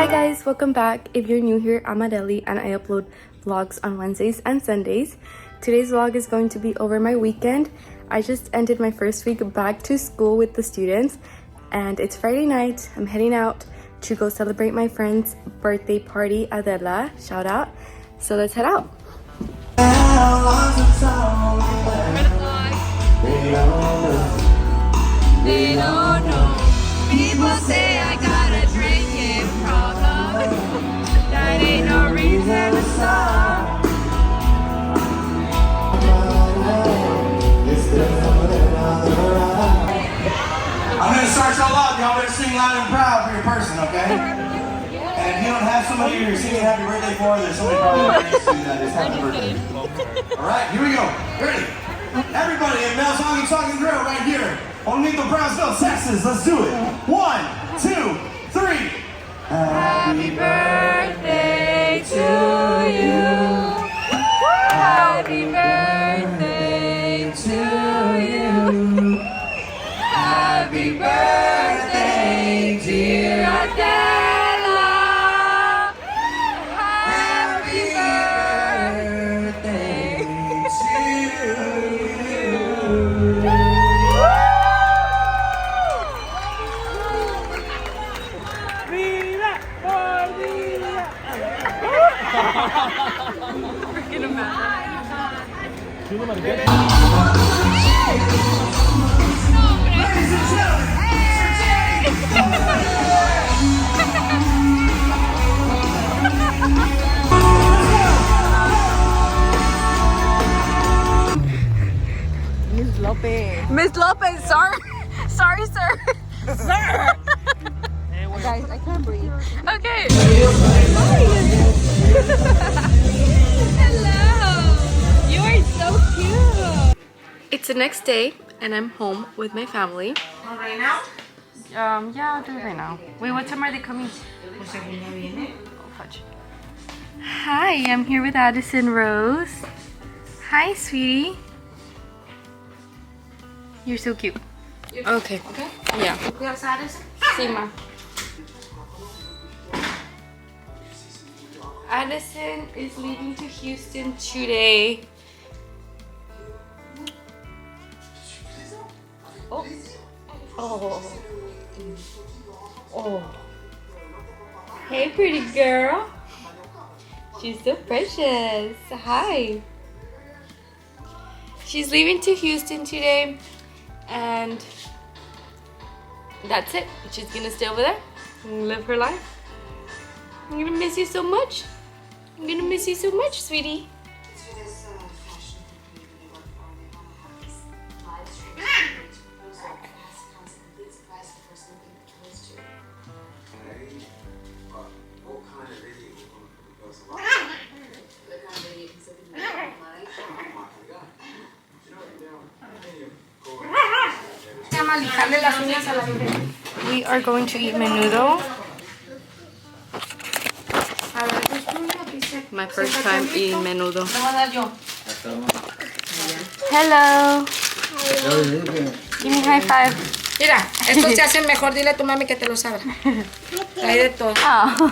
guys, welcome back. If you're new here, I'm Adela and I upload vlogs on Wednesdays and Sundays. Today's vlog is going to be over my weekend. I just ended my first week back to school with the students and it's Friday night. I'm heading out to go celebrate my friend's birthday party, Adela. Shout out. So let's head out. They don't know. People say I got a drinking problem. That ain't no reason to stop. I'm gonna start y'all off. Y'all better sing loud and proud for your person, okay? And if you don't have somebody you're singing happy birthday for, there's somebody probably right next to you that is happy birthday. Alright, here we go. Ready? Everybody in Mel's Honky Talking Grill right here. Bonito, Brownsville, Texas. Let's do it. 1, 2, 3. Happy birthday to you. Happy birthday to you. Happy birthday, dear Adela. Happy birthday to you. Freaking Miss Lopez, sorry. Sorry, sir. Sir. Guys, I can't breathe. Okay. Hello. You are so cute. It's the next day and I'm home with my family. Right now? Yeah, I'll do it right now. Wait, what time are they coming? Oh, fudge. Hi, I'm here with Addison Rose. Hi, sweetie. You're so cute. Okay. Okay. Yeah. Cuidas a Addison? Sí, ma. Addison is leaving to Houston today. Oh. Oh. Oh. Hey, pretty girl. She's so precious. Hi. She's leaving to Houston today, and that's it. She's gonna stay over there and live her life. I'm gonna miss you so much. I'm gonna miss you so much, sweetie. We are going to eat menudo. My first time eating menudo. Hello. Give me a high five. Mira, esto se hace mejor. Dile a tu mami que te los abra. Hay de todo. Oh.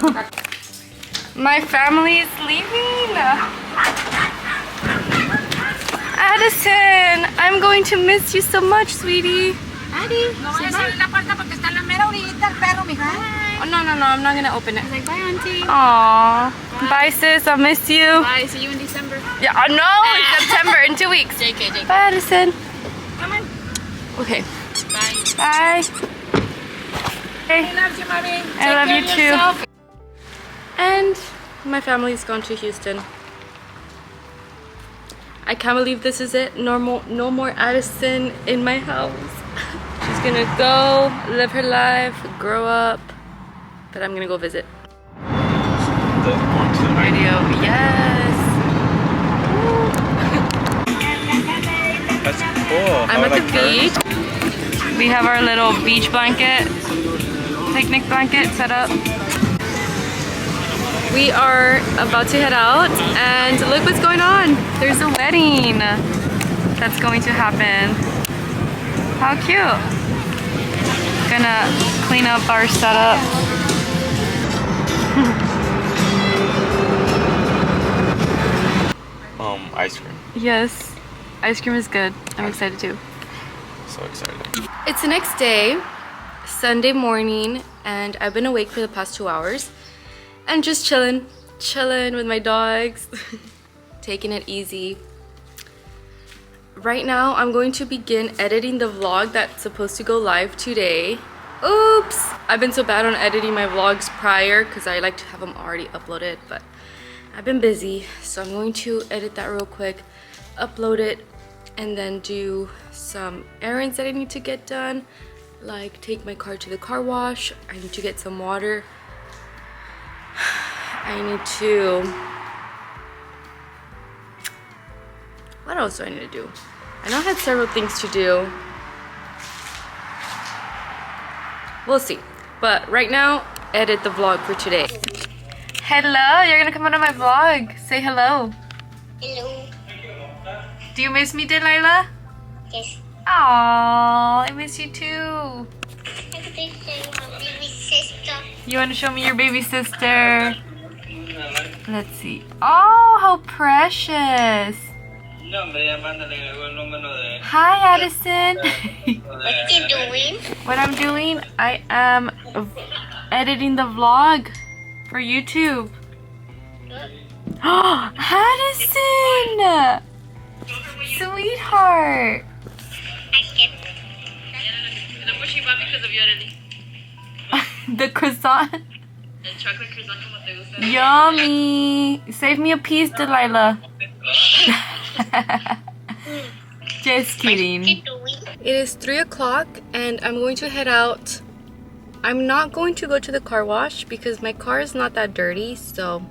My family is leaving. Addison, I'm going to miss you so much, sweetie. Adi, no vayas a abrir la puerta porque está en la mera orillita el perro, mija. Oh, no, I'm not gonna open it. Like, bye, auntie. Aww. Bye, sis. I'll miss you. Bye, see you in December. Yeah, no, it's September in 2 weeks. JK. Bye, Addison. Come on. Okay. Bye. Bye. Hey. I love you, mommy. I love you too. Yourself. And my family's gone to Houston. I can't believe this is it. No more Addison in my house. She's gonna go live her life, grow up, but I'm gonna go visit. Radio, yes. That's cool. I'm at the beach. We have our little beach blanket, picnic blanket set up. We are about to head out and look what's going on. There's a wedding that's going to happen. How cute. Gonna clean up our setup. Ice cream. Yes, ice cream is good. I'm excited too. So excited. It's the next day, Sunday morning, and I've been awake for the past 2 hours and just chilling with my dogs, taking it easy. Right now, I'm going to begin editing the vlog that's supposed to go live today. Oops! I've been so bad on editing my vlogs prior because I like to have them already uploaded, but I've been busy, so I'm going to edit that real quick, upload it, and then do some errands that I need to get done, like take my car to the car wash. I need to get some water. I need to... What else do I need to do? I know I had several things to do. We'll see. But right now, edit the vlog for today. Hello, you're gonna come out of my vlog. Say hello. Hello. Do you miss me, Delilah? Yes. Aww, I miss you too. I could say my baby sister. You want to show me your baby sister? Let's see. Oh, how precious. Hi, Addison. What you doing? What I'm doing? I am editing the vlog for YouTube. Oh, Addison! Sweetheart. I get The croissant. Yummy. Save me a piece, Delilah. Just kidding. what you doing? It is 3 o'clock and I'm going to head out. I'm not going to go to the car wash because my car is not that dirty, so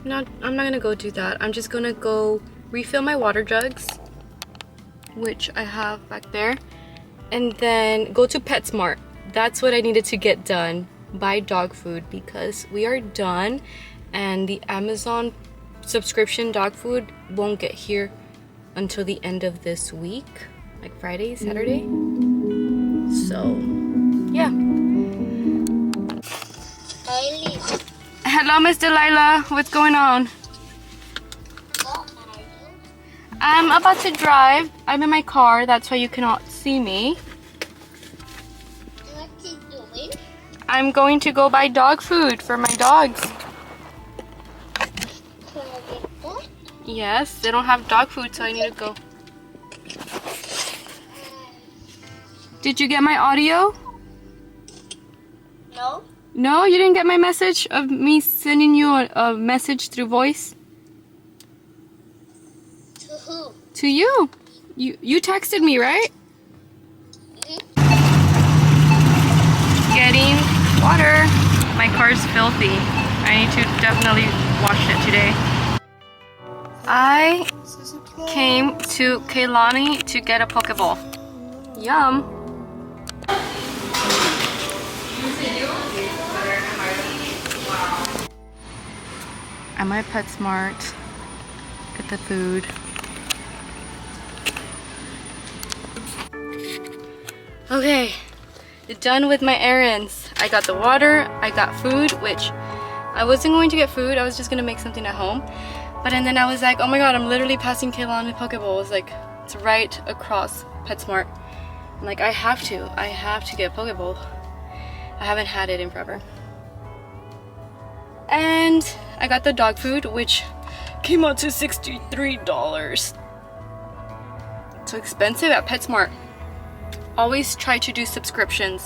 I'm not gonna go do that. I'm just gonna go refill my water jugs, which I have back there, and then go to PetSmart. That's what I needed to get done. Buy dog food because we are done and the Amazon subscription dog food won't get here until the end of this week, like Friday, Saturday. So yeah. Kylie, Hello, Miss Delilah. What's going on? what are you? I'm about to drive. I'm in my car. That's why you cannot see me. What you doing? I'm going to go buy dog food for my dogs. Can I get that? Yes, they don't have dog food, so I need to go. Did you get my audio? No. No, you didn't get my message of me sending you a message through voice? To who? To you. You texted me, right? Getting water. My car's filthy. I need to definitely wash it today. I came to Keilani to get a Pokeball. Yum. I'm at PetSmart. Get the food. Okay, done with my errands. I got the water, I got food, which I wasn't going to get food. I was just gonna make something at home. But and then I was like, oh my god, I'm literally passing Keilani Pokeball. It's like, it's right across PetSmart. I'm like, I have to get a Pokeball. I haven't had it in forever. And I got the dog food, which came out to $63. So expensive at PetSmart. Always try to do subscriptions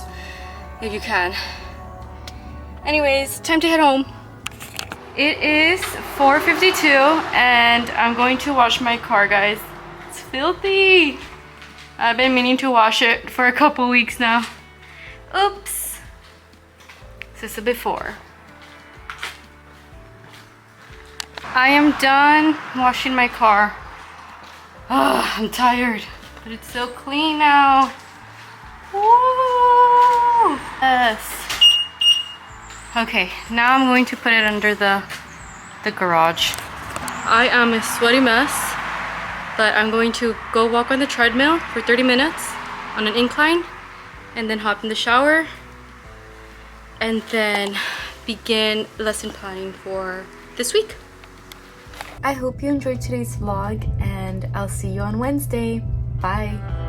if you can. Anyways, time to head home. It is 4:52 and I'm going to wash my car, guys. It's filthy. I've been meaning to wash it for a couple weeks now. Oops. This is a before. I am done washing my car. Oh, I'm tired, but it's so clean now. Woo! Yes. Okay, now I'm going to put it under the garage. I am a sweaty mess, but I'm going to go walk on the treadmill for 30 minutes on an incline and then hop in the shower and then begin lesson planning for this week. I hope you enjoyed today's vlog and I'll see you on Wednesday. Bye!